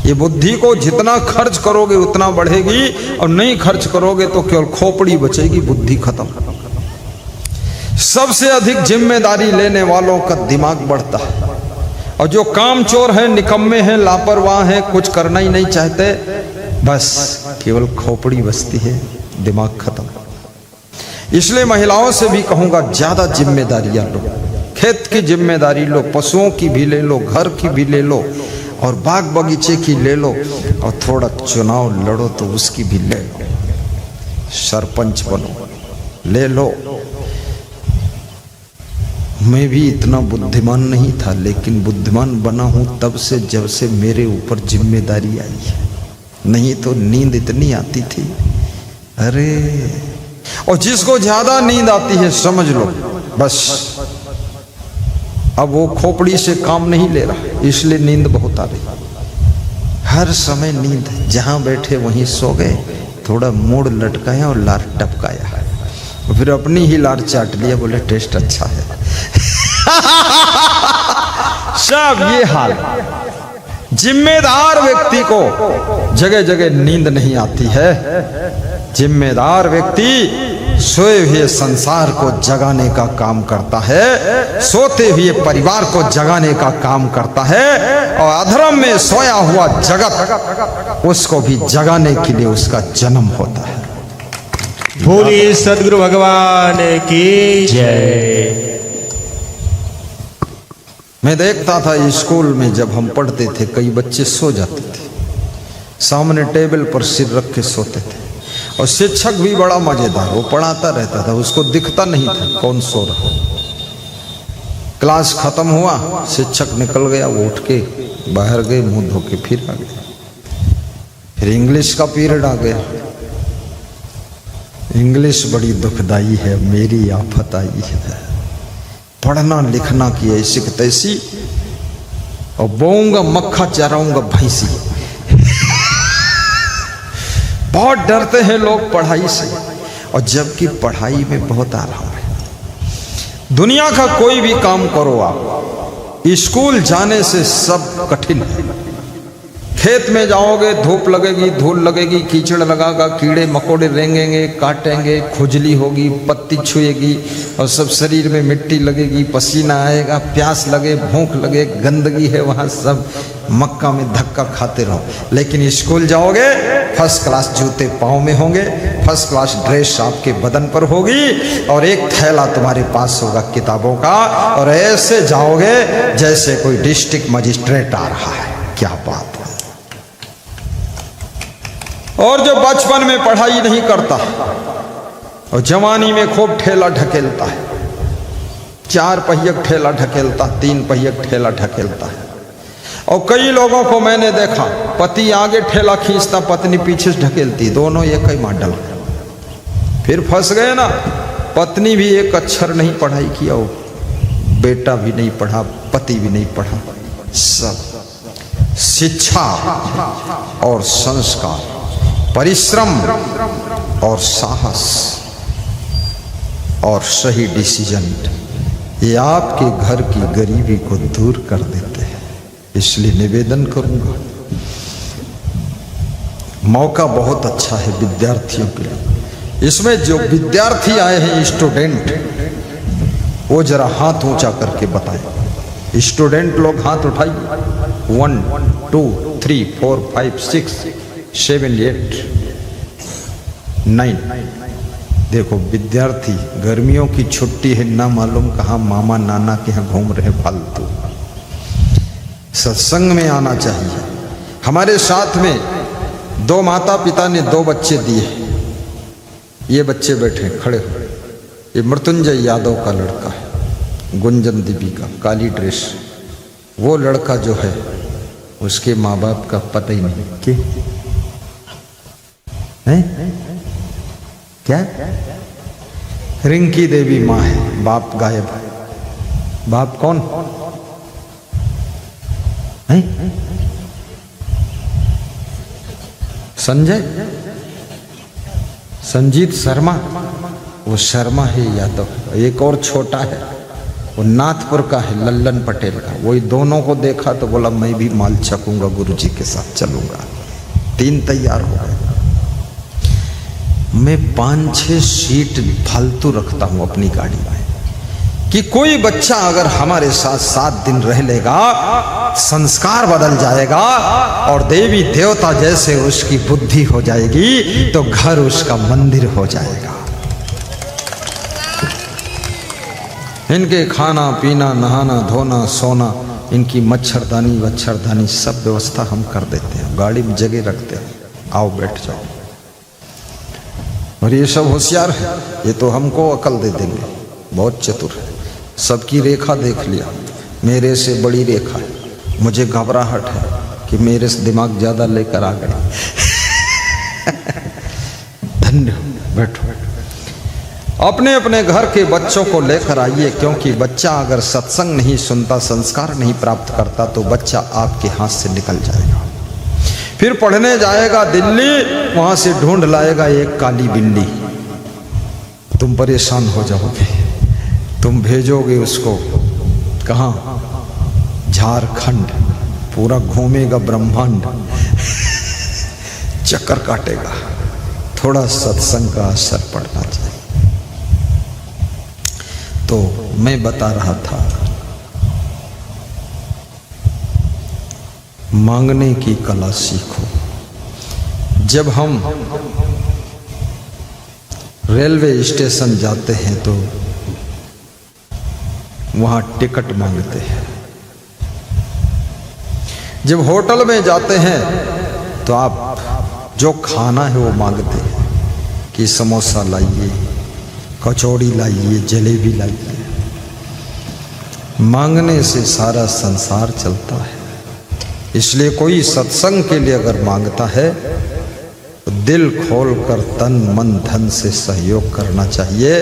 ये बुद्धि को जितना खर्च करोगे उतना बढ़ेगी, और नहीं खर्च करोगे तो केवल खोपड़ी बचेगी, बुद्धि खत्म। सबसे अधिक जिम्मेदारी लेने वालों का दिमाग बढ़ता है, और जो काम चोर हैं, निकम्मे हैं, लापरवाह हैं, कुछ करना ही नहीं चाहते, बस केवल खोपड़ी बचती है, दिमाग खत्म। इसलिए महिलाओं से भी कहूंगा, ज्यादा जिम्मेदारियां लो, खेत की जिम्मेदारी लो, पशुओं की भी ले लो, घर की भी ले लो, और बाग बगीचे की ले लो, और थोड़ा चुनाव लड़ो तो उसकी भी ले लो, सरपंच बनो, ले लो। मैं भी इतना बुद्धिमान नहीं था, लेकिन बुद्धिमान बना हूं तब से जब से मेरे ऊपर जिम्मेदारी आई है, नहीं तो नींद इतनी आती थी, अरे। और जिसको ज्यादा नींद आती है समझ लो बस अब वो खोपड़ी से काम नहीं ले रहा, इसलिए नींद बहुत आ रही। हर समय नींद, जहां बैठे वहीं सो गए, थोड़ा मूड लटकाया और लार टपकाया, फिर अपनी ही लार चाट लिया, बोले टेस्ट अच्छा है। सब ये हाल। जिम्मेदार व्यक्ति को जगह जगह नींद नहीं आती है। जिम्मेदार व्यक्ति सोए हुए संसार को जगाने का काम करता है, सोते हुए परिवार को जगाने का काम करता है, और अधर्म में सोया हुआ जगत उसको भी जगाने के लिए उसका जन्म होता है। बोलिए सद्गुरु भगवान की जय। मैं देखता था स्कूल में जब हम पढ़ते थे, कई बच्चे सो जाते थे, सामने टेबल पर सिर रख के सोते थे, और शिक्षक भी बड़ा मजेदार, वो पढ़ाता रहता था, उसको दिखता नहीं था कौन सो रहा। क्लास खत्म हुआ, शिक्षक निकल गया, वो उठ के बाहर गए, मुंह धो के फिर आ गए। फिर इंग्लिश का पीरियड आ गया। इंग्लिश बड़ी दुखदाई है, मेरी आफत आई है, पढ़ना लिखना की ऐसी तैसी, और बोऊंगा मक्खा चराऊंगा भैंसी। बहुत डरते हैं लोग पढ़ाई से, और जबकि पढ़ाई में बहुत आराम है। दुनिया का कोई भी काम करो आप, स्कूल जाने से सब कठिन है। खेत में जाओगे, धूप लगेगी, धूल लगेगी, कीचड़ लगागा, कीड़े मकोड़े रेंगेंगे, काटेंगे, खुजली होगी, पत्ती छुएगी, और सब शरीर में मिट्टी लगेगी, पसीना आएगा, प्यास लगे, भूख लगे, गंदगी है वहाँ, सब मक्का में धक्का खाते रहो। लेकिन स्कूल जाओगे, फर्स्ट क्लास जूते पाँव में होंगे, फर्स्ट क्लास ड्रेस आपके बदन पर होगी, और एक थैला तुम्हारे पास होगा किताबों का, और ऐसे जाओगे जैसे कोई डिस्ट्रिक्ट मजिस्ट्रेट आ रहा है। क्या बात है। और जो बचपन में पढ़ाई नहीं करता और जवानी में खूब ठेला ढकेलता है, 4 पहियक ठेला ढकेलता, 3 पहियक ठेला ढकेलता है। और कई लोगों को मैंने देखा, पति आगे ठेला खींचता, पत्नी पीछे से ढकेलती, दोनों एक ही मॉडल। फिर फंस गए ना। पत्नी भी एक अक्षर नहीं पढ़ाई किया, वो बेटा भी नहीं पढ़ा, पति भी नहीं पढ़ा। सब शिक्षा और संस्कार, परिश्रम और साहस और सही डिसीजन, ये आपके घर की गरीबी को दूर कर देते हैं। इसलिए निवेदन करूंगा, मौका बहुत अच्छा है विद्यार्थियों के लिए। इसमें जो विद्यार्थी आए हैं, स्टूडेंट, वो जरा हाथ ऊंचा करके बताएं। स्टूडेंट लोग हाथ उठाइए। 1 2 3 4 5 6 7 8 9। देखो विद्यार्थी, गर्मियों की छुट्टी है, ना मालूम कहाँ मामा नाना के यहाँ घूम रहे फालतू। सत्संग में आना चाहिए। हमारे साथ में 2 माता पिता ने 2 बच्चे दिए। ये बच्चे बैठे खड़े हो, ये मृत्युंजय यादव का लड़का है, गुंजन देवी का, काली ड्रेस। वो लड़का जो है, उसके माँ बाप का पता ही नहीं। क्या? रिंकी देवी माँ है, बाप गायब है। बाप कौन है? संजय, संजीत शर्मा, वो शर्मा है यादव। एक और छोटा है, वो नाथपुर का है, लल्लन पटेल का। वही दोनों को देखा तो बोला मैं भी माल छकूंगा, गुरुजी के साथ चलूंगा। 3 तैयार हो गए। मैं 5-6 सीट फालतू रखता हूं अपनी गाड़ी में कि कोई बच्चा अगर हमारे साथ 7 दिन रह लेगा, संस्कार बदल जाएगा और देवी देवता जैसे उसकी बुद्धि हो जाएगी तो घर उसका मंदिर हो जाएगा। इनके खाना पीना, नहाना धोना, सोना, इनकी मच्छरदानी सब व्यवस्था हम कर देते हैं, गाड़ी में जगह रखते हैं, आओ बैठ जाओ। और ये सब होशियार है, ये तो हमको अकल दे देंगे, बहुत चतुर है। सबकी रेखा देख लिया, मेरे से बड़ी रेखा है, मुझे घबराहट है कि मेरे से दिमाग ज़्यादा लेकर आ गए। धन्य, बैठो। अपने अपने घर के बच्चों को लेकर आइए, क्योंकि बच्चा अगर सत्संग नहीं सुनता, संस्कार नहीं प्राप्त करता तो बच्चा आपके हाथ से निकल जाएगा। फिर पढ़ने जाएगा दिल्ली, वहां से ढूंढ लाएगा एक काली बिल्ली, तुम परेशान हो जाओगे। तुम भेजोगे उसको कहाँ? झारखंड, पूरा घूमेगा ब्रह्मांड, चक्कर काटेगा। थोड़ा सत्संग का असर पड़ना चाहिए। तो मैं बता रहा था, मांगने की कला सीखो। जब हम रेलवे स्टेशन जाते हैं तो वहां टिकट मांगते हैं। जब होटल में जाते हैं तो आप जो खाना है वो मांगते हैं कि समोसा लाइए, कचौड़ी लाइए, जलेबी लाइए। मांगने से सारा संसार चलता है। इसलिए कोई सत्संग के लिए अगर मांगता है तो दिल खोलकर तन मन धन से सहयोग करना चाहिए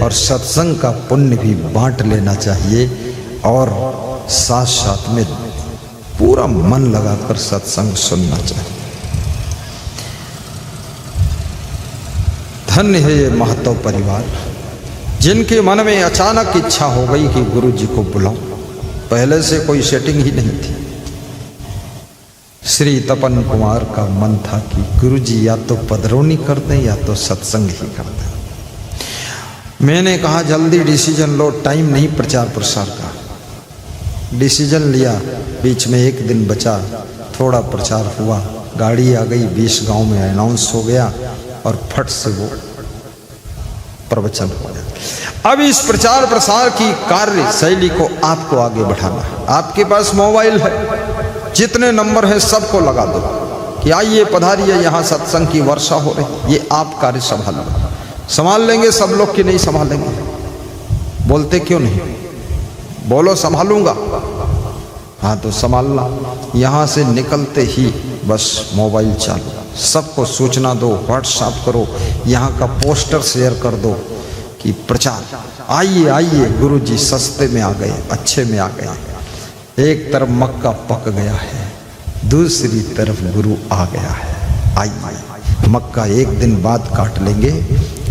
और सत्संग का पुण्य भी बांट लेना चाहिए और साथ साथ में पूरा मन लगाकर सत्संग सुनना चाहिए। धन्य है ये महतो परिवार, जिनके मन में अचानक इच्छा हो गई कि गुरु जी को बुलाओ। पहले से कोई सेटिंग ही नहीं थी। श्री तपन कुमार का मन था कि गुरु जी या तो पधरौनी कर दें या तो सत्संग ही कर दें। मैंने कहा जल्दी डिसीजन लो, टाइम नहीं प्रचार प्रसार का। डिसीजन लिया, बीच में 1 दिन बचा, थोड़ा प्रचार हुआ, गाड़ी आ गई, 20 गांव में अनाउंस हो गया और फट से वो प्रवचन हो गया। अब इस प्रचार प्रसार की कार्य शैली को आपको आगे बढ़ाना है। आपके पास मोबाइल है, जितने नंबर है सबको लगा दो कि आइए पधारिए, यहाँ सत्संग की वर्षा हो रही। ये आप कार्य संभाल लेंगे सब लोग कि नहीं संभालेंगे? बोलते क्यों नहीं? बोलो संभालूंगा। हाँ तो संभालना। यहाँ से निकलते ही बस मोबाइल चालू, सबको सूचना दो, व्हाट्सएप करो, यहाँ का पोस्टर शेयर कर दो कि प्रचार, आइए आइए गुरु जी सस्ते में आ गए, अच्छे में आ गए। एक तरफ मक्का पक गया है, दूसरी तरफ गुरु आ गया है। आइए, मक्का 1 दिन बाद काट लेंगे,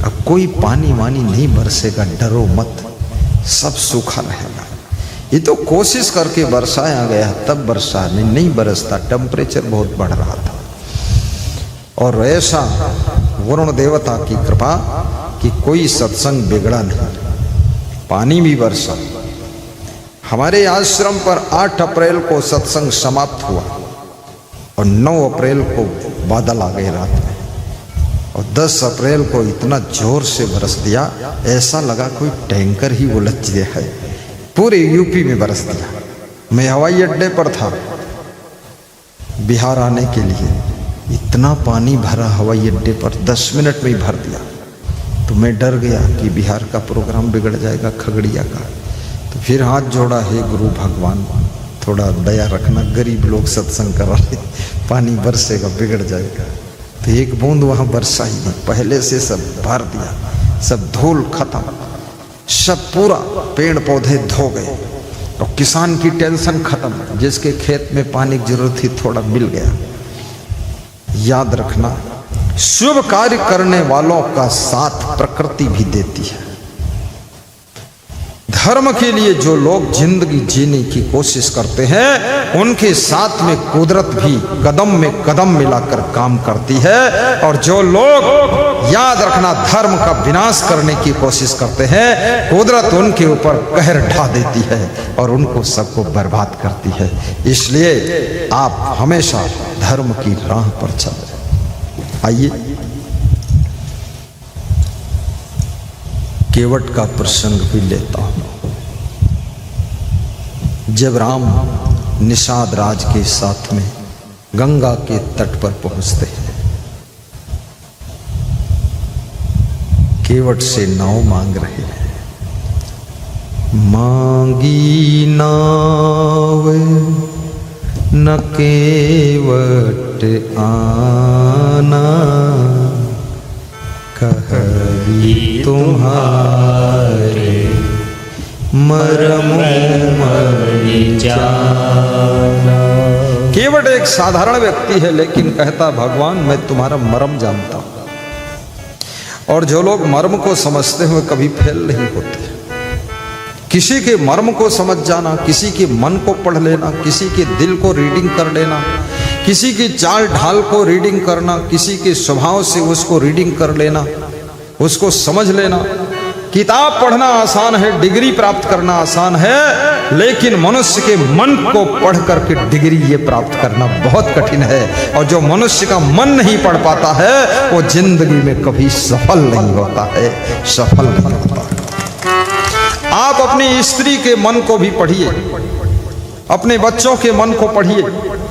अब कोई पानी वानी नहीं बरसेगा, डरो मत, सब सूखा रहेगा। ये तो कोशिश करके बरसाया गया, तब बरसा नहीं बरसता, टेम्परेचर बहुत बढ़ रहा था। और ऐसा वरुण देवता की कृपा कि कोई सत्संग बिगड़ा नहीं, पानी भी बरसा। हमारे आश्रम पर 8 अप्रैल को सत्संग समाप्त हुआ और 9 अप्रैल को बादल आ गए रात में, और 10 अप्रैल को इतना जोर से बरस दिया, ऐसा लगा कोई टैंकर ही उलझ गया है। पूरे यूपी में बरस दिया। मैं हवाई अड्डे पर था बिहार आने के लिए, इतना पानी भरा हवाई अड्डे पर, 10 मिनट में ही भर दिया। तो मैं डर गया कि बिहार का प्रोग्राम बिगड़ जाएगा, खगड़िया का। तो फिर हाथ जोड़ा, हे गुरु भगवान थोड़ा दया रखना, गरीब लोग सत्संग कर रहे, पानी बरसेगा, बिगड़ जाएगा। तो एक बूंद वहाँ बरसा ही नहीं, पहले से सब भर दिया, सब धूल खत्म, सब पूरा पेड़ पौधे धो गए और किसान की टेंशन खत्म। जिसके खेत में पानी की जरूरत थी थोड़ा मिल गया। याद रखना, शुभ कार्य करने वालों का साथ प्रकृति भी देती है। धर्म के लिए जो लोग जिंदगी जीने की कोशिश करते हैं उनके साथ में कुदरत भी कदम में कदम मिलाकर काम करती है। और जो लोग याद रखना धर्म का विनाश करने की कोशिश करते हैं कुदरत उनके ऊपर कहर ढा देती है और उनको सबको बर्बाद करती है। इसलिए आप हमेशा धर्म की राह पर चलें। आइए केवट का प्रसंग भी लेता हूं। जब राम निषाद राज के साथ में गंगा के तट पर पहुंचते हैं, केवट से नाव मांग रहे हैं। मांगी नाव न केवट आना, कहवी तुम्हारे मरम जाना। केवट एक साधारण व्यक्ति है लेकिन कहता भगवान मैं तुम्हारा मर्म जानता हूं। और जो लोग मर्म को समझते हुए कभी फेल नहीं होते। किसी के मर्म को समझ जाना, किसी के मन को पढ़ लेना, किसी के दिल को रीडिंग कर लेना, किसी की चाल ढाल को रीडिंग करना, किसी के स्वभाव से उसको रीडिंग कर लेना, उसको समझ लेना। किताब पढ़ना आसान है, डिग्री प्राप्त करना आसान है, लेकिन मनुष्य के मन को पढ़ करके डिग्री ये प्राप्त करना बहुत कठिन है। और जो मनुष्य का मन नहीं पढ़ पाता है वो जिंदगी में कभी सफल नहीं होता है, सफल नहीं होता। आप अपनी स्त्री के मन को भी पढ़िए, अपने बच्चों के मन को पढ़िए,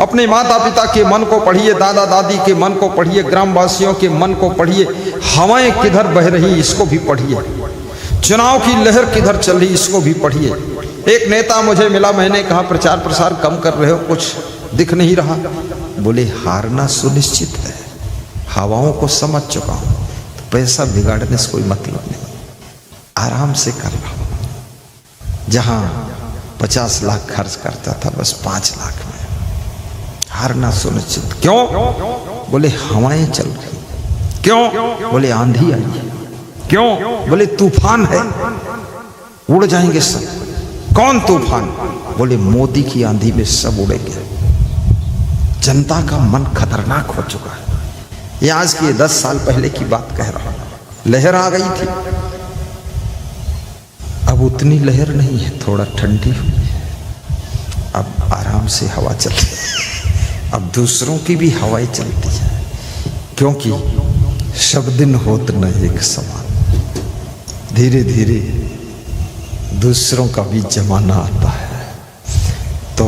अपने माता पिता के मन को पढ़िए, दादा दादी के मन को पढ़िए, ग्रामवासियों के मन को पढ़िए। हवाएं किधर बह रही इसको भी पढ़िए, चुनाव की लहर किधर चल रही इसको भी पढ़िए। एक नेता मुझे मिला, मैंने कहा प्रचार प्रसार कम कर रहे हो, कुछ दिख नहीं रहा। बोले हारना सुनिश्चित है, हवाओं को समझ चुका हूं, तो पैसा बिगाड़ने से कोई मतलब नहीं, आराम से कर रहा हूं। जहां 50 लाख खर्च करता था बस 5 लाख में हारना सुनिश्चित। क्यों? बोले हवाएं चल रही। क्यों? बोले आंधी आई है। क्यों? बोले तूफान है, उड़ जाएंगे सब। कौन तूफान? बोले मोदी की आंधी में सब उड़ेंगे। जनता का मन खतरनाक हो चुका है। ये आज की 10 साल पहले की बात कह रहा हूं। लहर आ गई थी, अब उतनी लहर नहीं है, थोड़ा ठंडी हुई है, अब आराम से हवा चलती है। अब दूसरों की भी हवाएं चलती है, क्योंकि सब दिन होत न एक समान। धीरे धीरे दूसरों का भी जमाना आता है। तो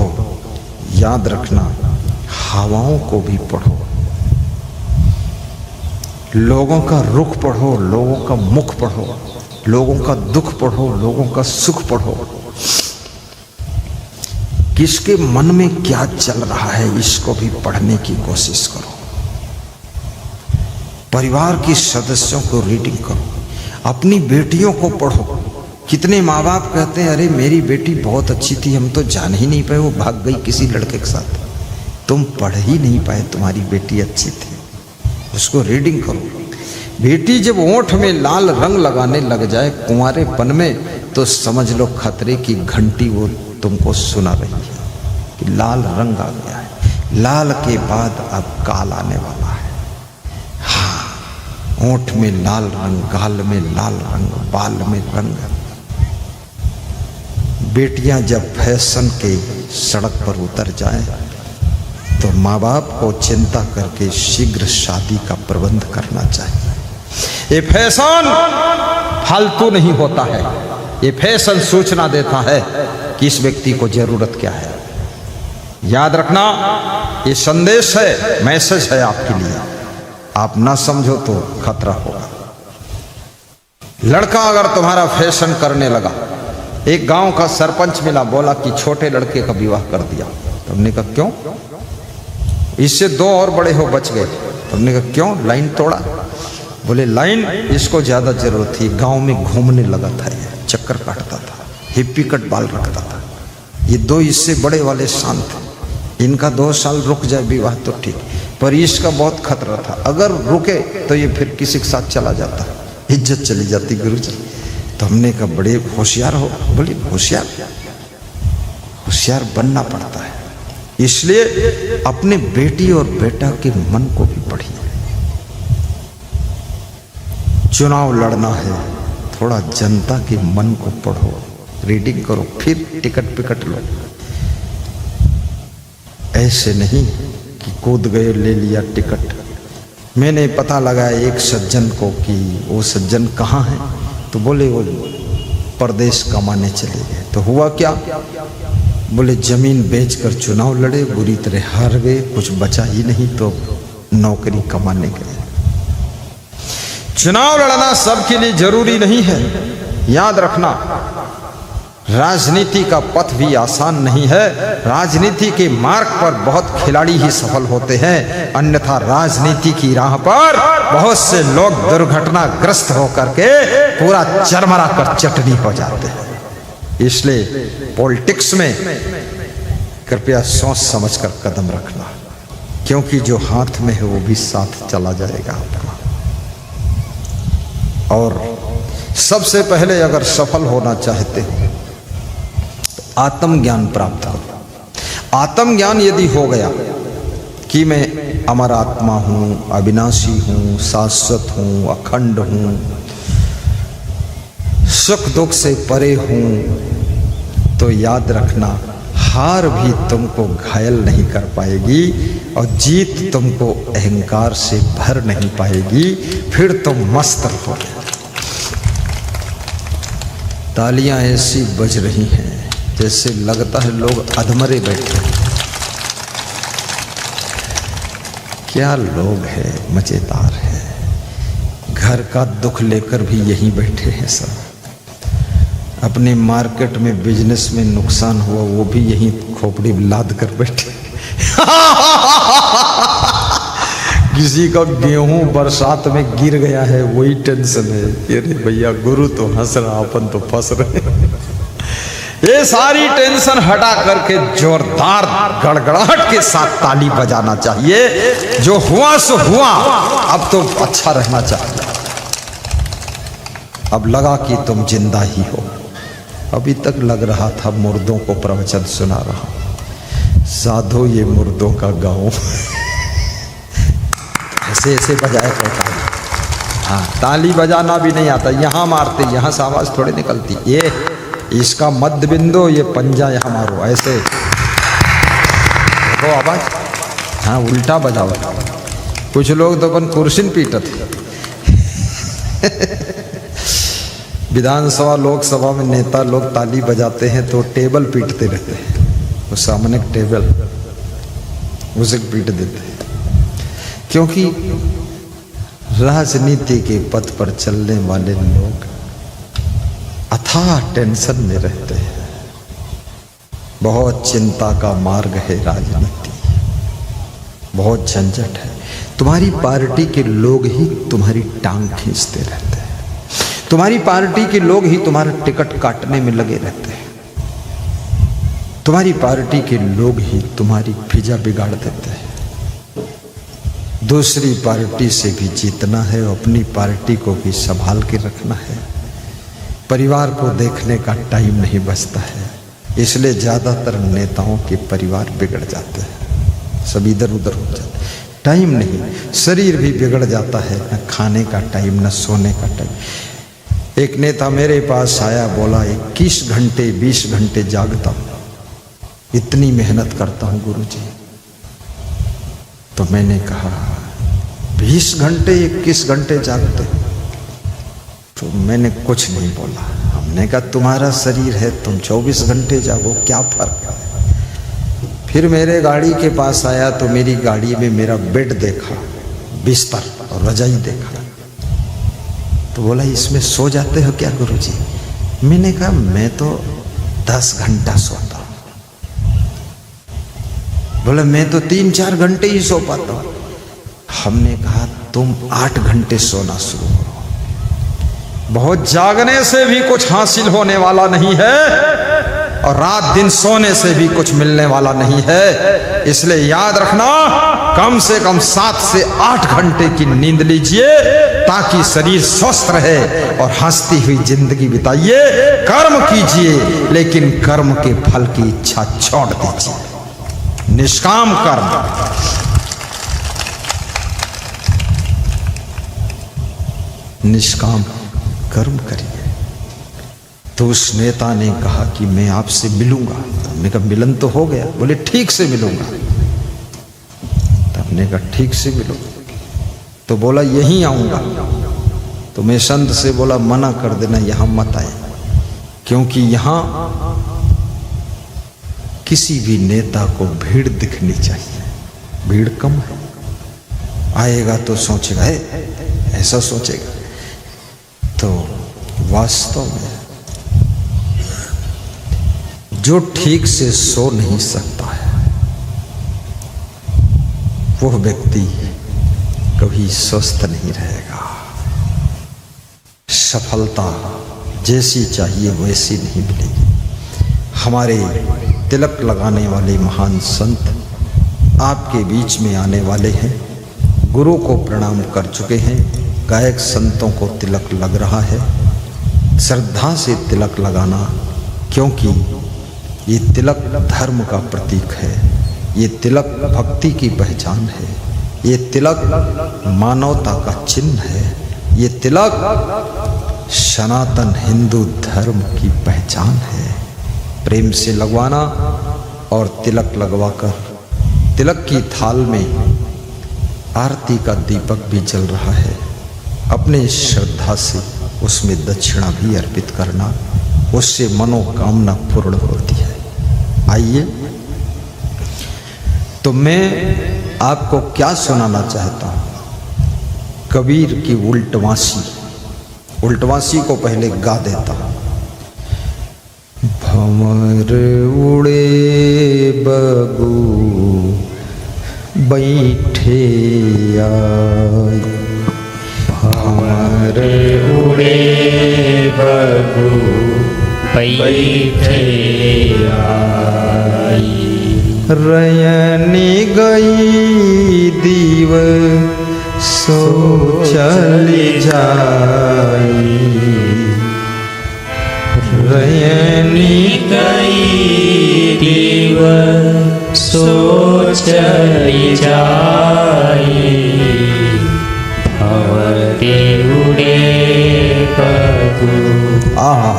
याद रखना, हवाओं को भी पढ़ो, लोगों का रुख पढ़ो, लोगों का मुख पढ़ो, लोगों का दुख पढ़ो, लोगों का सुख पढ़ो। किसके मन में क्या चल रहा है इसको भी पढ़ने की कोशिश करो। परिवार के सदस्यों को रीडिंग करो, अपनी बेटियों को पढ़ो। कितने माँ बाप कहते हैं अरे मेरी बेटी बहुत अच्छी थी, हम तो जान ही नहीं पाए, वो भाग गई किसी लड़के के साथ। तुम पढ़ ही नहीं पाए, तुम्हारी बेटी अच्छी थी, उसको रीडिंग करो। बेटी जब ओंठ में लाल रंग लगाने लग जाए कुंवारेपन में, तो समझ लो खतरे की घंटी वो तुमको सुना रही है कि लाल रंग आ गया है। लाल के बाद अब काल आने वाला है। हाँ, ओंठ में लाल रंग, गाल में लाल रंग, बाल में रंग। बेटियां जब फैशन के सड़क पर उतर जाएं, तो माँ बाप को चिंता करके शीघ्र शादी का प्रबंध करना चाहिए। ये फैशन फालतू नहीं होता है, ये फैशन सूचना देता है कि इस व्यक्ति को जरूरत क्या है। याद रखना, ये संदेश है, मैसेज है आपके लिए। आप ना समझो तो खतरा होगा। लड़का अगर तुम्हारा फैशन करने लगा, एक गांव का सरपंच मिला, बोला कि छोटे लड़के का विवाह कर दिया। तो हमने कहा क्यों? इससे 2 और बड़े हो बच गए। तो हमने कहा क्यों? लाइन तोड़ा। बोले लाइन इसको ज्यादा जरूरत थी, गांव में घूमने लगा था, ये चक्कर काटता था, हिप्पी कट बाल रखता था। ये 2 इससे बड़े वाले शांत थे, इनका 2 साल रुक जाए विवाह तो ठीक, पर इसका बहुत खतरा था, अगर रुके तो ये फिर किसी के साथ चला जाता, इज्जत चली जाती गुरुजी। तो हमने कहा बड़े होशियार हो। बोले होशियार, होशियार बनना पड़ता है, इसलिए अपने बेटी और बेटा के मन को भी पढ़िए। चुनाव लड़ना है, थोड़ा जनता के मन को पढ़ो, रीडिंग करो, फिर टिकट पिकट लो। ऐसे नहीं कि कूद गए ले लिया टिकट। मैंने पता लगाया एक सज्जन को कि वो सज्जन कहाँ है, तो बोले वो परदेश कमाने चले गए। तो हुआ क्या, बोले जमीन बेचकर चुनाव लड़े, बुरी तरह हार गए, कुछ बचा ही नहीं, तो नौकरी कमाने गए। चुनाव लड़ना सबके लिए जरूरी नहीं है, याद रखना। राजनीति का पथ भी आसान नहीं है, राजनीति के मार्ग पर बहुत खिलाड़ी ही सफल होते हैं, अन्यथा राजनीति की राह पर बहुत से लोग दुर्घटनाग्रस्त होकर के पूरा चरमरा कर चटनी हो जाते हैं। इसलिए पॉलिटिक्स में कृपया सोच समझ कर कदम रखना, क्योंकि जो हाथ में है वो भी साथ चला जाएगा आपका। और सबसे पहले अगर सफल होना चाहते हो तो आत्मज्ञान प्राप्त करो। आत्मज्ञान यदि हो गया कि मैं अमर आत्मा हूं, अविनाशी हूं, शाश्वत हूं, अखंड हूं, सुख दुख से परे हूं, तो याद रखना हार भी तुमको घायल नहीं कर पाएगी और जीत तुमको अहंकार से भर नहीं पाएगी, फिर तुम मस्त रहो। तालियां ऐसी बज रही हैं जैसे लगता है लोग अधमरे बैठे हैं। क्या लोग हैं, मजेदार है। घर का दुख लेकर भी यहीं बैठे हैं सब। अपने मार्केट में बिजनेस में नुकसान हुआ वो भी यहीं खोपड़ी लाद कर बैठे। किसी का गेहूं बरसात में गिर गया है, वही टेंशन है। अरे भैया गुरु तो हंस रहा, अपन तो फंस रहे। ये सारी टेंशन हटा करके जोरदार गड़गड़ाहट के साथ ताली बजाना चाहिए। जो हुआ सो हुआ, अब तो अच्छा रहना चाहिए। अब लगा कि तुम जिंदा ही हो। अभी तक लग रहा था मुर्दों को प्रवचन सुना रहा। साधो ये मुर्दों का गाँव। ऐसे ऐसे बजाया करता है। हाँ, ताली बजाना भी नहीं आता। यहाँ मारते, यहाँ से आवाज थोड़ी निकलती। ये इसका मध्य बिंदु, ये पंजा यहाँ मारो, ऐसे देखो आवाज। हाँ, उल्टा बजाओ। कुछ लोग तो अपन कुर्सी पीटत विधानसभा लोकसभा में नेता लोग ताली बजाते हैं तो टेबल पीटते रहते हैं। वो सामने टेबल उसे पीट देते हैं, क्योंकि राजनीति के पथ पर चलने वाले लोग अथाह टेंशन में रहते हैं। बहुत चिंता का मार्ग है राजनीति, बहुत झंझट है। तुम्हारी पार्टी के लोग ही तुम्हारी टांग खींचते रहते हैं। तुम्हारी पार्टी के लोग ही तुम्हारा टिकट काटने में लगे रहते हैं। तुम्हारी पार्टी के लोग ही तुम्हारी फिजा बिगाड़ देते हैं। दूसरी पार्टी से भी जीतना है, अपनी पार्टी को भी संभाल के रखना है। परिवार को देखने का टाइम नहीं बचता है, इसलिए ज़्यादातर नेताओं के परिवार बिगड़ जाते हैं, सब इधर उधर हो जाते हैं। टाइम नहीं, शरीर भी बिगड़ जाता है, न खाने का टाइम, न सोने का टाइम। एक नेता मेरे पास आया, बोला 21 घंटे 20 घंटे जागता हूँ, इतनी मेहनत करता हूँ गुरुजी। तो मैंने कहा 20 घंटे 21 घंटे जागते? तो मैंने कुछ नहीं बोला। हमने कहा तुम्हारा शरीर है, तुम 24 घंटे जागो, क्या फर्क है। फिर मेरे गाड़ी के पास आया तो मेरी गाड़ी में मेरा बेड देखा, बिस्तर और रजाई देखा। तो बोला इसमें सो जाते हो क्या गुरुजी? मैंने कहा मैं तो 10 घंटा सोता हूँ। बोले मैं तो 3-4 घंटे ही सो पाता हूँ। हमने कहा तुम 8 घंटे सोना शुरू करो। बहुत जागने से भी कुछ हासिल होने वाला नहीं है और रात दिन सोने से भी कुछ मिलने वाला नहीं है। इसलिए याद रखना, कम से कम 7 से 8 घंटे की नींद लीजिए ताकि शरीर स्वस्थ रहे और हंसती हुई जिंदगी बिताइए। कर्म कीजिए लेकिन कर्म के फल की इच्छा छोड़ दीजिए। निष्काम कर्म, निष्काम कर्म करिए। तो उस नेता ने कहा कि मैं आपसे मिलूंगा। तो हमने कहा मिलन तो हो गया। बोले ठीक से मिलूंगा। तो हमने कहा ठीक से मिलो। तो बोला यहीं आऊंगा। तो मैं संत से बोला मना कर देना, यहां मत आए, क्योंकि यहां किसी भी नेता को भीड़ दिखनी चाहिए। भीड़ कम है, आएगा तो सोचेगा ऐसा सोचेगा। तो वास्तव में जो ठीक से सो नहीं सकता है वो व्यक्ति कभी स्वस्थ नहीं रहेगा। सफलता जैसी चाहिए वैसी नहीं मिलेगी। हमारे तिलक लगाने वाले महान संत आपके बीच में आने वाले हैं। गुरु को प्रणाम कर चुके हैं। गायक संतों को तिलक लग रहा है। श्रद्धा से तिलक लगाना, क्योंकि ये तिलक धर्म का प्रतीक है। ये तिलक भक्ति की पहचान है। ये तिलक मानवता का चिन्ह है। ये तिलक सनातन हिंदू धर्म की पहचान है। प्रेम से लगवाना और तिलक लगवाकर तिलक की थाल में आरती का दीपक भी जल रहा है। अपने श्रद्धा से उसमें दक्षिणा भी अर्पित करना, उससे मनोकामना पूर्ण होती है। आइए, तो मैं आपको क्या सुनाना चाहता हूं। कबीर की उल्टवासी। उल्टवासी को पहले गा देता हूं। भंवर उड़े बगु बैठे आए, भंवर उड़े बगु बैठे आई, रयनी गई दीव सो चली जाई, रयनी गई दीव सो चली जाई, भंवर उड़े बगु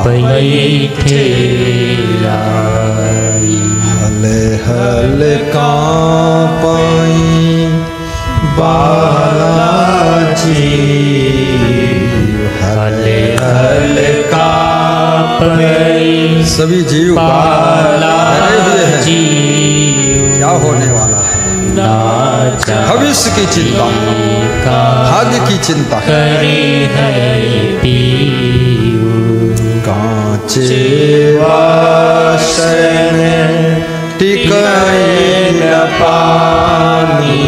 बैठे आई, हल हल कांपाई बालाजी, हल हल कांपाई सभी जीव बालाजी, क्या होने वाला है। नाचा भविष्य की चिंता, भाग्य की चिंता करे है पीऊ, कांचे वासन टिकाए न पानी,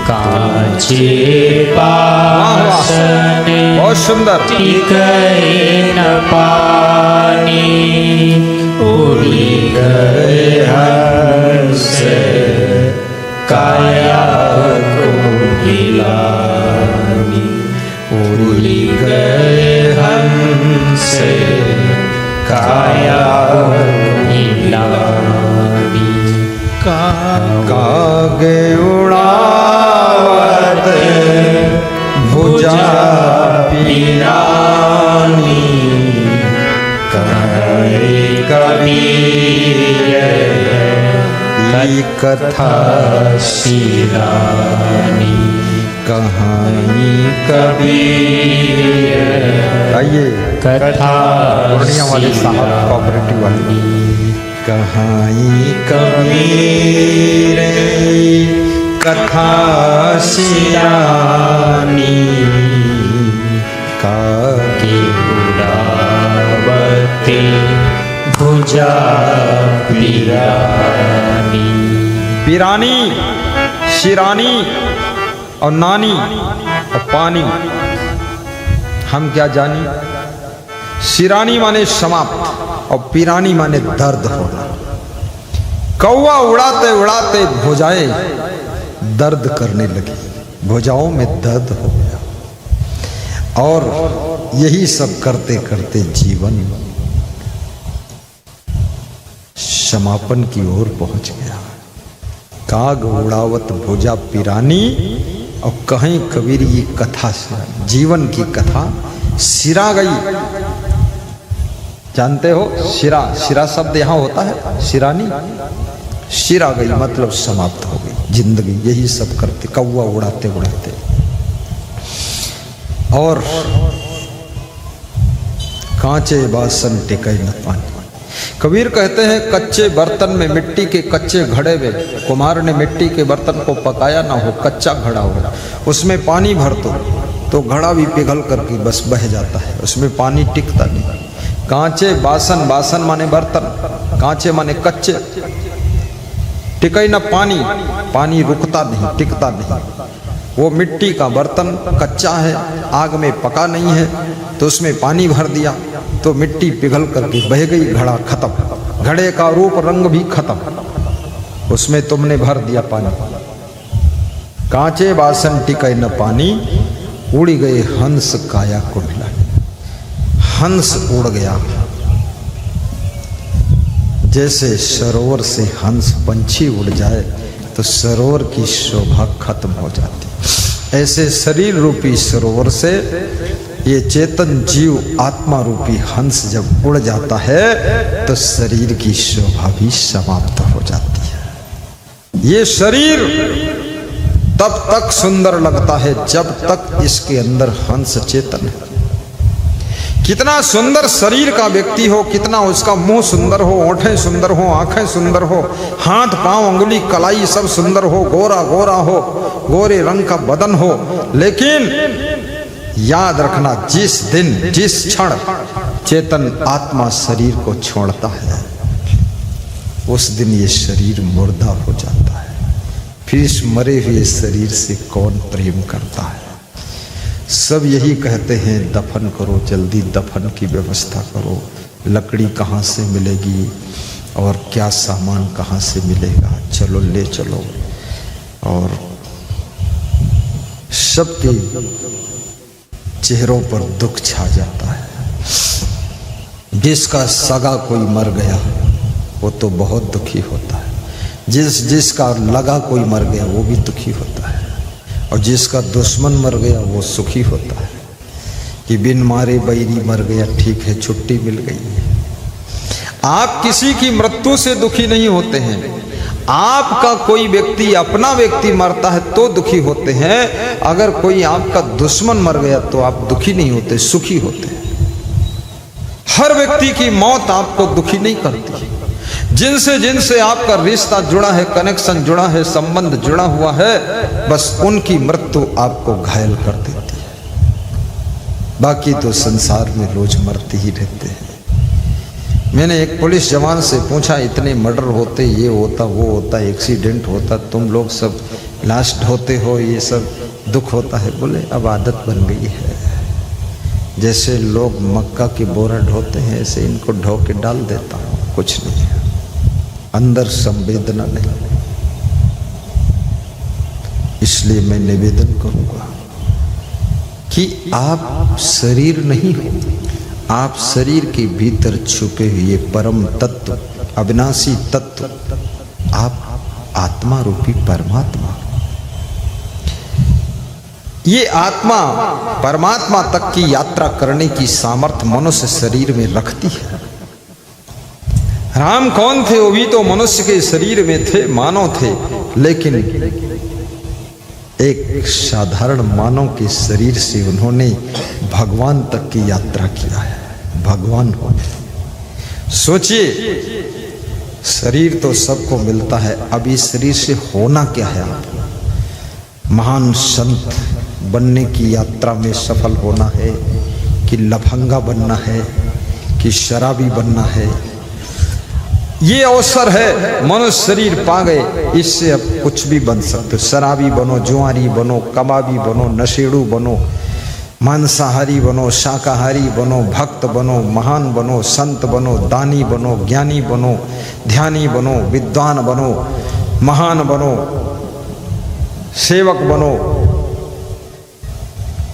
कांचे पासन बहुत सुंदर। टिकाए न पानी, उड़ी गए हंस काया को हिलानी, उड़ी गए हंस काया हिलानी, कागे उड़ावत भुजा पिरानी, कहे कबीर ये कथा शिरानी, कहानी कबीर आइए कथा पूर्णिया वाले साहब कोऑपरेटिव वाले। कहानी कबीर कथा शिरानी, के उड़ावते भुजा पिरानी, पिरानी, शिरानी और नानी और पानी। हम क्या जानी, शिरानी माने समाप्त और पिरानी माने दर्द होना। कौवा उड़ाते उड़ाते भुजाए दर्द करने लगी, भुजाओं में दर्द हो गया। और यही सब करते करते जीवन समापन की ओर पहुंच गया। काग उड़ावत भुजा पिरानी, और कहीं कबीर ये कथा से जीवन की कथा सिरा गई। जानते हो सिरा, सिरा शब्द यहां होता है सिरानी, सिरा गई मतलब समाप्त हो गई जिंदगी। यही सब करते कौवा उड़ाते उड़ाते। और कांचे बासन टिके न पानी। कबीर कहते हैं कच्चे बर्तन में, मिट्टी के कच्चे घड़े में कुम्हार ने मिट्टी के बर्तन को पकाया ना हो, कच्चा घड़ा हो, उसमें पानी भर दो तो घड़ा भी पिघल करके बस बह जाता है, उसमें पानी टिकता नहीं। कांचे बासन, बासन माने बर्तन, कांचे माने कच्चे, टिके न पानी, पानी रुकता नहीं, टिकता नहीं। वो मिट्टी का बर्तन कच्चा है, आग में पका नहीं है, तो उसमें पानी भर दिया तो मिट्टी पिघल करके बह गई, घड़ा खत्म, घड़े का रूप रंग भी खत्म, उसमें तुमने भर दिया पानी। कांचे बासन टिके न पानी, उड़ गए हंस काया को मिला। हंस उड़ गया, जैसे सरोवर से हंस पंछी उड़ जाए तो सरोवर की शोभा खत्म हो जाती, ऐसे शरीर रूपी सरोवर से ये चेतन जीव आत्मा रूपी हंस जब उड़ जाता है तो शरीर की शोभा भी समाप्त हो जाती है। ये शरीर तब तक सुंदर लगता है जब तक इसके अंदर हंस चेतन है। कितना सुंदर शरीर का व्यक्ति हो, कितना उसका मुंह सुंदर हो, ओंठें सुंदर हो, आंखें सुंदर हो, हाथ पांव अंगुली कलाई सब सुंदर हो, गोरा गोरा हो, गोरे रंग का बदन हो, लेकिन याद रखना जिस दिन जिस क्षण चेतन आत्मा शरीर को छोड़ता है उस दिन ये शरीर मुर्दा हो जाता है। फिर इस मरे हुए शरीर से कौन प्रेम करता है। सब यही कहते हैं दफन करो, जल्दी दफन की व्यवस्था करो, लकड़ी कहाँ से मिलेगी और क्या सामान कहाँ से मिलेगा, चलो ले चलो। और सबके चेहरों पर दुख छा जाता है। जिसका सगा कोई मर गया वो तो बहुत दुखी होता है, जिसका लगा कोई मर गया वो भी दुखी होता है, और जिसका दुश्मन मर गया वो सुखी होता है कि बिन मारे बैरी मर गया, ठीक है छुट्टी मिल गई है। आप किसी की मृत्यु से दुखी नहीं होते हैं, आपका कोई व्यक्ति अपना व्यक्ति मरता है तो दुखी होते हैं। अगर कोई आपका दुश्मन मर गया तो आप दुखी नहीं होते, सुखी होते हैं। हर व्यक्ति की मौत आपको दुखी नहीं करती। जिनसे जिनसे आपका रिश्ता जुड़ा है, कनेक्शन जुड़ा है, संबंध जुड़ा हुआ है, बस उनकी मृत्यु आपको घायल कर देती है। बाकी तो संसार में रोज मरते ही रहते हैं। मैंने एक पुलिस जवान से पूछा, इतने मर्डर होते, ये होता वो होता, एक्सीडेंट होता, तुम लोग सब लास्ट होते हो, ये सब दुख होता है। बोले अब आदत बन गई है, जैसे लोग मक्का की बोरा ढोते हैं ऐसे इनको ढो के डाल देता हूँ, कुछ नहीं है, अंदर संवेदना नहीं। इसलिए मैं निवेदन करूंगा कि आप शरीर नहीं हो, आप शरीर के भीतर छुपे हुए परम तत्व, अविनाशी तत्व, आप आत्मा रूपी परमात्मा। ये आत्मा परमात्मा तक की यात्रा करने की सामर्थ्य मनुष्य शरीर में रखती है। राम कौन थे? वो भी तो मनुष्य के शरीर में थे, मानव थे, लेकिन एक साधारण मानव के शरीर से उन्होंने भगवान तक की यात्रा किया है, भगवान हो गए। सोचिए, शरीर तो सबको मिलता है, अब इस शरीर से होना क्या है? आपको महान संत बनने की यात्रा में सफल होना है कि लफंगा बनना है कि शराबी बनना है? ये अवसर है, मनुष्य शरीर पा गए, इससे अब कुछ भी बन सकते। शराबी बनो, जुआरी बनो, कबाबी बनो, नशेड़ू बनो, मांसाहारी बनो, शाकाहारी बनो, भक्त बनो, महान बनो, संत बनो, दानी बनो, ज्ञानी बनो, ध्यानी बनो, विद्वान बनो, महान बनो, सेवक बनो,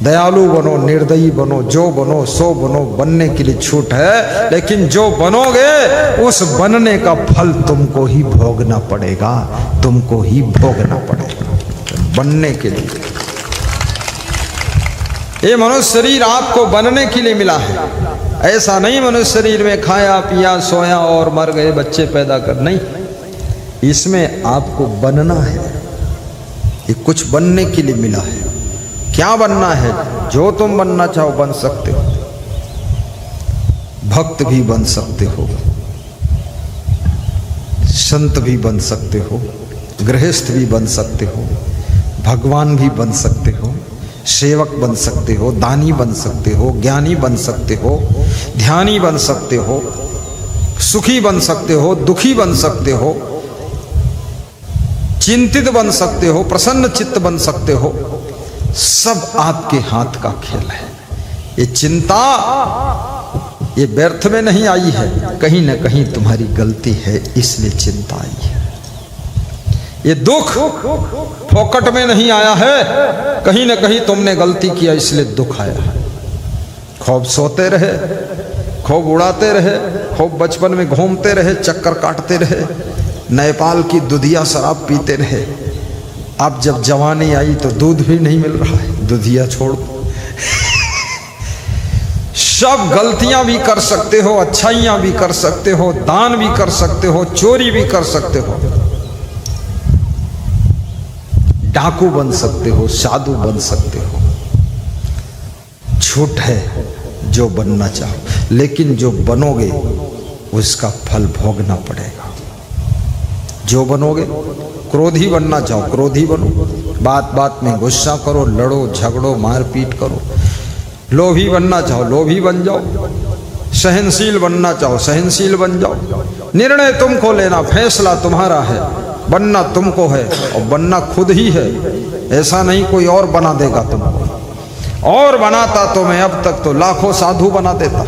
दयालु बनो, निर्दयी बनो, जो बनो सो बनो, बनने के लिए छूट है। लेकिन जो बनोगे उस बनने का फल तुमको ही भोगना पड़ेगा, तुमको ही भोगना पड़ेगा बनने के लिए। ये मनुष्य शरीर आपको बनने के लिए मिला है। ऐसा नहीं मनुष्य शरीर में खाया पिया सोया और मर गए, बच्चे पैदा कर, नहीं। इसमें आपको बनना है, ये कुछ बनने के लिए मिला है। क्या बनना है? जो तुम बनना चाहो बन सकते हो। भक्त भी बन सकते हो, संत भी बन सकते हो, गृहस्थ भी बन सकते हो, भगवान भी बन सकते हो, सेवक बन सकते हो, दानी बन सकते हो, ज्ञानी बन सकते हो, ध्यानी बन सकते हो, सुखी बन सकते हो, दुखी बन सकते हो, चिंतित बन सकते हो, प्रसन्न चित्त बन सकते हो। सब आपके हाथ का खेल है। ये चिंता ये व्यर्थ में नहीं आई है, कहीं ना कहीं तुम्हारी गलती है, इसलिए चिंता आई है। ये दुख फोकट में नहीं आया है, कहीं ना कहीं तुमने गलती किया इसलिए दुख आया है। खूब सोते रहे, खूब उड़ाते रहे, खूब बचपन में घूमते रहे, चक्कर काटते रहे, नेपाल की दुधिया शराब पीते रहे। अब जब जवानी आई तो दूध भी नहीं मिल रहा है, दुधिया छोड़। सब गलतियां भी कर सकते हो, अच्छाइयां भी कर सकते हो, दान भी कर सकते हो, चोरी भी कर सकते हो, डाकू बन सकते हो, साधु बन सकते हो। छूट है जो बनना चाहो, लेकिन जो बनोगे उसका फल भोगना पड़ेगा। जो बनोगे, क्रोधी बनना चाहो क्रोधी बनो, बात बात में गुस्सा करो, लड़ो झगड़ो मारपीट करो। लोभी बनना चाहो लोभी बन जाओ, सहनशील बनना चाहो सहनशील बन जाओ। निर्णय तुमको लेना, फैसला तुम्हारा है, बनना तुमको है और बनना खुद ही है। ऐसा नहीं कोई और बना देगा तुमको। और बनाता तो मैं अब तक तो लाखों साधु बना देता।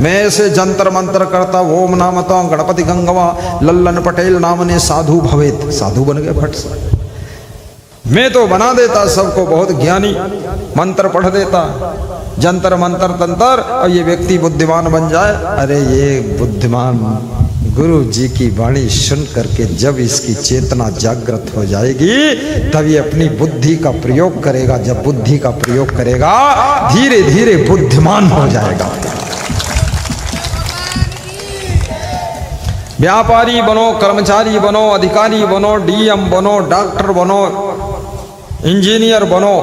मैं ऐसे जंतर मंत्र करता, ओम नामता गणपति गंगवा लल्लन पटेल नाम ने साधु भवेत, साधु बन गए फट से। मैं तो बना देता सबको बहुत ज्ञानी, मंत्र पढ़ देता जंतर मंत्र तंत्र, और ये व्यक्ति बुद्धिमान बन जाए। अरे ये बुद्धिमान गुरु जी की वाणी सुन करके जब इसकी चेतना जागृत हो जाएगी तब ये अपनी बुद्धि का प्रयोग करेगा। जब बुद्धि का प्रयोग करेगा धीरे धीरे बुद्धिमान हो जाएगा। व्यापारी बनो, कर्मचारी बनो, अधिकारी बनो, डीएम बनो, डॉक्टर बनो, इंजीनियर बनो,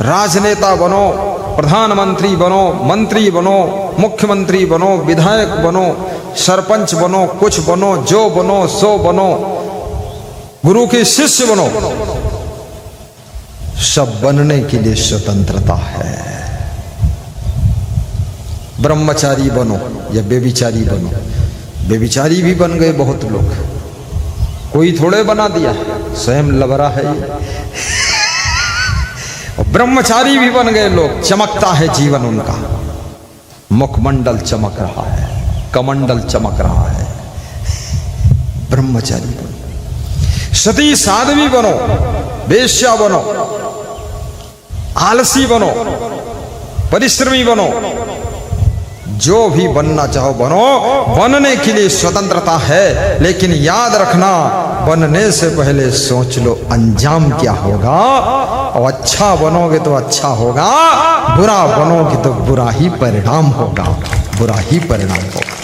राजनेता बनो, प्रधानमंत्री बनो, मंत्री बनो, मुख्यमंत्री बनो, विधायक बनो, सरपंच बनो, कुछ बनो, जो बनो सो बनो, गुरु के शिष्य बनो। सब बनने के लिए स्वतंत्रता है। ब्रह्मचारी बनो या बेविचारी बनो, बेविचारी भी बन गए बहुत लोग, कोई थोड़े बना दिया, स्वयं लबरा है ये। और ब्रह्मचारी भी बन गए लोग, चमकता है जीवन उनका, मुखमंडल चमक रहा है, कमंडल चमक रहा है। ब्रह्मचारी बनो, सती साध्वी बनो, वेश्या बनो, आलसी बनो, परिश्रमी बनो, जो भी बनना चाहो बनो। बनने के लिए स्वतंत्रता है, लेकिन याद रखना बनने से पहले सोच लो अंजाम क्या होगा। और अच्छा बनोगे तो अच्छा होगा, बुरा बनोगे तो बुरा ही परिणाम होगा, बुरा ही परिणाम होगा।